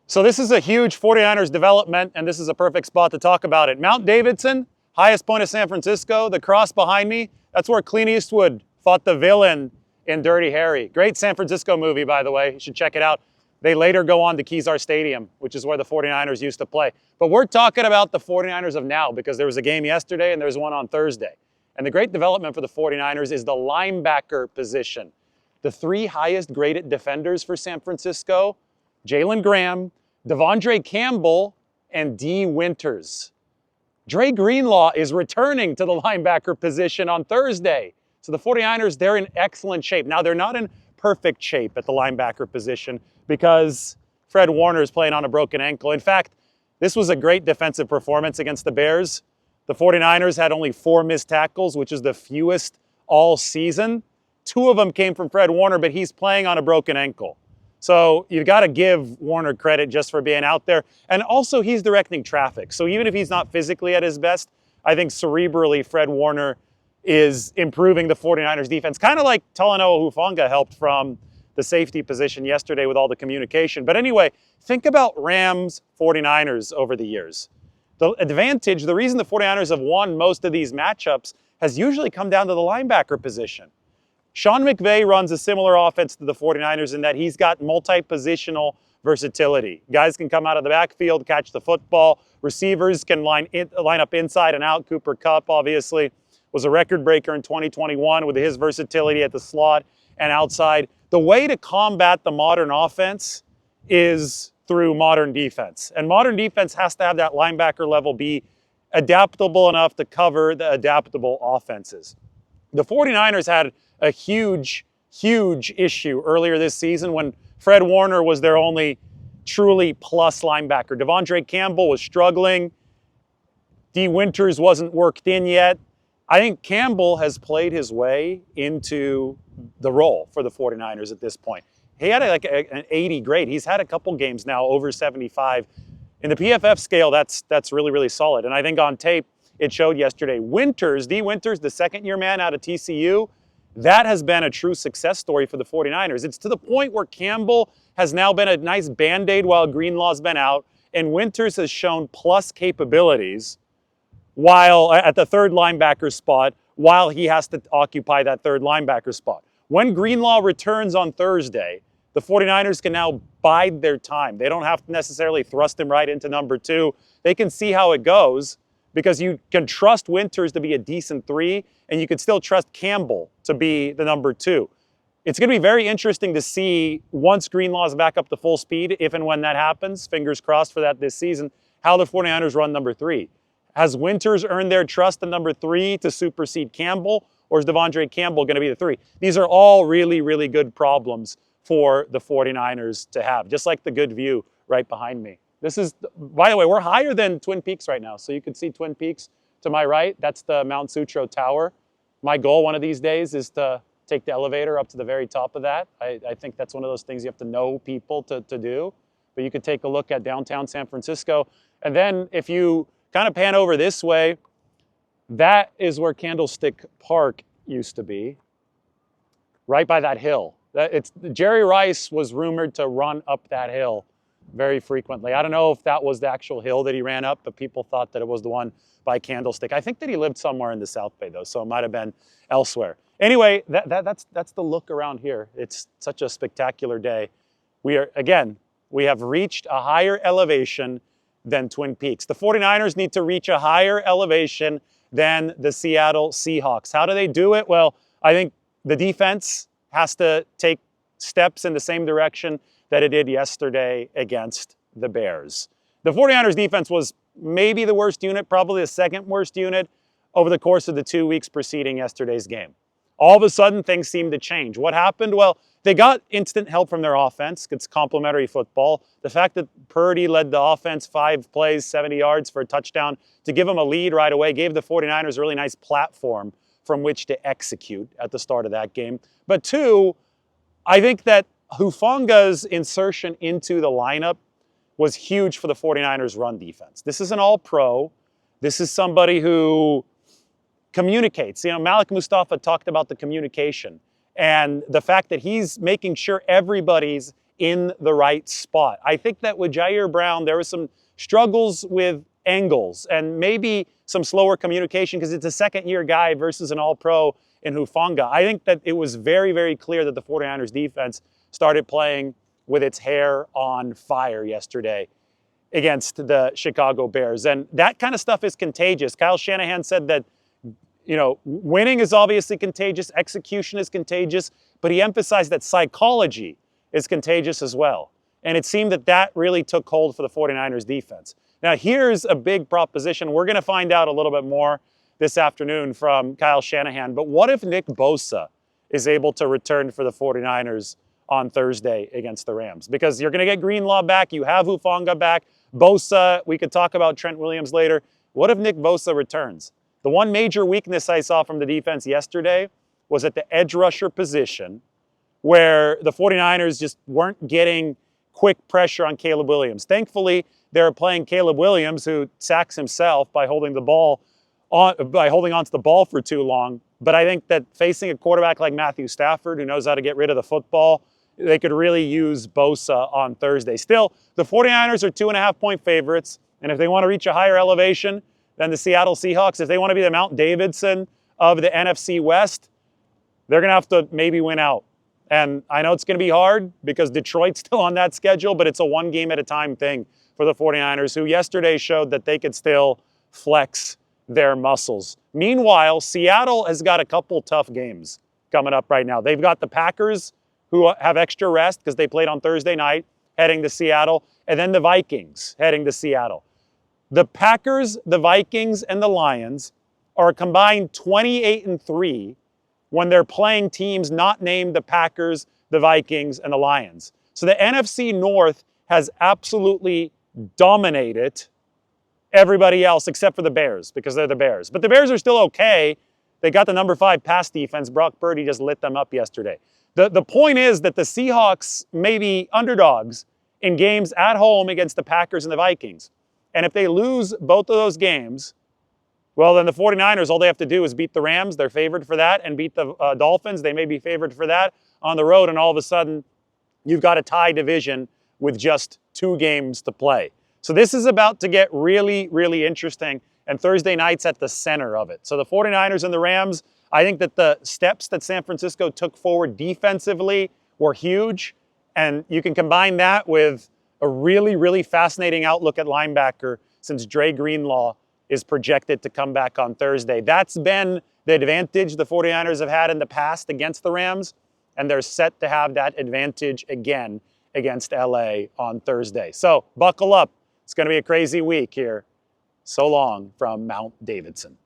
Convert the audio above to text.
So this is a huge 49ers development, and this is a perfect spot to talk about it. Mount Davidson, highest point of San Francisco. The cross behind me, that's where Clint Eastwood fought the villain in Dirty Harry. Great San Francisco movie, by the way. You should check it out. They later go on to Kezar Stadium, which is where the 49ers used to play. But we're talking about the 49ers of now because there was a game yesterday and there's one on Thursday. And the great development for the 49ers is the linebacker position. The three highest graded defenders for San Francisco, Jalen Graham, Devondre Campbell, and D. Winters. Dre Greenlaw is returning to the linebacker position on Thursday. So the 49ers, they're in excellent shape. Now, they're not in perfect shape at the linebacker position because Fred Warner is playing on a broken ankle. In fact, this was a great defensive performance against the Bears. The 49ers had only 4 missed tackles, which is the fewest all season. 2 of them came from Fred Warner, but he's playing on a broken ankle. So you've got to give Warner credit just for being out there. And also, he's directing traffic. So even if he's not physically at his best, I think cerebrally, Fred Warner is improving the 49ers defense. Kind of like Talanoa Hufanga helped from the safety position yesterday with all the communication. But anyway, think about Rams 49ers over the years. The advantage, the reason the 49ers have won most of these matchups has usually come down to the linebacker position. Sean McVay runs a similar offense to the 49ers in that he's got multi-positional versatility. Guys can come out of the backfield, catch the football. Receivers can line up inside and out. Cooper Kupp, obviously, was a record breaker in 2021 with his versatility at the slot and outside. The way to combat the modern offense is through modern defense. And modern defense has to have that linebacker level be adaptable enough to cover the adaptable offenses. The 49ers had a huge issue earlier this season when Fred Warner was their only truly plus linebacker. Devondre Campbell was struggling. D. Winters wasn't worked in yet. I think Campbell has played his way into the role for the 49ers at this point. He had an 80 grade. He's had a couple games now over 75. In the PFF scale, that's really, really solid. And I think on tape, it showed yesterday. Winters, D. Winters, the second-year man out of TCU, that has been a true success story for the 49ers. It's to the point where Campbell has now been a nice Band-Aid while Greenlaw's been out, and Winters has shown plus capabilities while at the third linebacker spot while he has to occupy that third linebacker spot. When Greenlaw returns on Thursday, the 49ers can now bide their time. They don't have to necessarily thrust him right into number 2. They can see how it goes because you can trust Winters to be a decent 3, and you can still trust Campbell to be the number 2. It's going to be very interesting to see once Greenlaw's back up to full speed, if and when that happens, fingers crossed for that this season, how the 49ers run number 3. Has Winters earned their trust in number 3 to supersede Campbell, or is Devondre Campbell going to be the 3? These are all really, really good problems for the 49ers to have, just like the good view right behind me. This is, by the way, we're higher than Twin Peaks right now, so you can see Twin Peaks to my right. That's the Mount Sutro Tower. My goal one of these days is to take the elevator up to the very top of that. I think that's one of those things you have to know people to do. But you could take a look at downtown San Francisco. And then if you kind of pan over this way, that is where Candlestick Park used to be, right by that hill. Jerry Rice was rumored to run up that hill very frequently. I don't know if that was the actual hill that he ran up, but people thought that it was the one by Candlestick. I think that he lived somewhere in the South Bay, though, so it might have been elsewhere. Anyway, that's the look around here. It's such a spectacular day. We have reached a higher elevation than Twin Peaks. The 49ers need to reach a higher elevation than the Seattle Seahawks. How do they do it? Well, I think the defense has to take steps in the same direction that it did yesterday against the Bears. The 49ers defense was maybe the worst unit, probably the second worst unit over the course of the 2 weeks preceding yesterday's game. All of a sudden, things seemed to change. What happened? Well, they got instant help from their offense. It's complementary football. The fact that Purdy led the offense 5 plays, 70 yards for a touchdown to give them a lead right away gave the 49ers a really nice platform from which to execute at the start of that game. But 2, I think that Hufanga's insertion into the lineup was huge for the 49ers run defense. This is an all-pro. This is somebody who communicates. You know, Malik Mustafa talked about the communication and the fact that he's making sure everybody's in the right spot. I think that with Jair Brown, there were some struggles with angles and maybe some slower communication because it's a second-year guy versus an all-pro in Hufanga. I think that it was very, very clear that the 49ers defense started playing with its hair on fire yesterday against the Chicago Bears. And that kind of stuff is contagious. Kyle Shanahan said that, winning is obviously contagious, execution is contagious, but he emphasized that psychology is contagious as well. And it seemed that that really took hold for the 49ers defense. Now, here's a big proposition. We're going to find out a little bit more this afternoon from Kyle Shanahan. But what if Nick Bosa is able to return for the 49ers on Thursday against the Rams? Because you're going to get Greenlaw back. You have Hufanga back. Bosa, we could talk about Trent Williams later. What if Nick Bosa returns? The one major weakness I saw from the defense yesterday was at the edge rusher position, where the 49ers just weren't getting quick pressure on Caleb Williams. Thankfully, they're playing Caleb Williams, who sacks himself by holding onto the ball for too long. But I think that facing a quarterback like Matthew Stafford, who knows how to get rid of the football, they could really use Bosa on Thursday. Still, the 49ers are 2.5-point favorites. And if they want to reach a higher elevation than the Seattle Seahawks, if they want to be the Mount Davidson of the NFC West, they're going to have to maybe win out. And I know it's going to be hard because Detroit's still on that schedule, but it's a one-game-at-a-time thing for the 49ers, who yesterday showed that they could still flex their muscles. Meanwhile, Seattle has got a couple tough games coming up right now. They've got the Packers, who have extra rest because they played on Thursday night, heading to Seattle, and then the Vikings heading to Seattle. The Packers, the Vikings, and the Lions are combined 28-3 when they're playing teams not named the Packers, the Vikings, and the Lions. So the NFC North has absolutely dominated everybody else except for the Bears, because they're the Bears. But the Bears are still okay. They got the number 5 pass defense. Brock Purdy just lit them up yesterday. The point is that the Seahawks may be underdogs in games at home against the Packers and the Vikings. And if they lose both of those games, well, then the 49ers, all they have to do is beat the Rams. They're favored for that. And beat the Dolphins. They may be favored for that on the road. And all of a sudden, you've got a tie division with just 2 games to play. So this is about to get really, really interesting. And Thursday night's at the center of it. So the 49ers and the Rams, I think that the steps that San Francisco took forward defensively were huge. And you can combine that with a really, really fascinating outlook at linebacker since Dre Greenlaw is projected to come back on Thursday. That's been the advantage the 49ers have had in the past against the Rams, and they're set to have that advantage again against LA on Thursday. So buckle up. It's going to be a crazy week here. So long from Mount Davidson.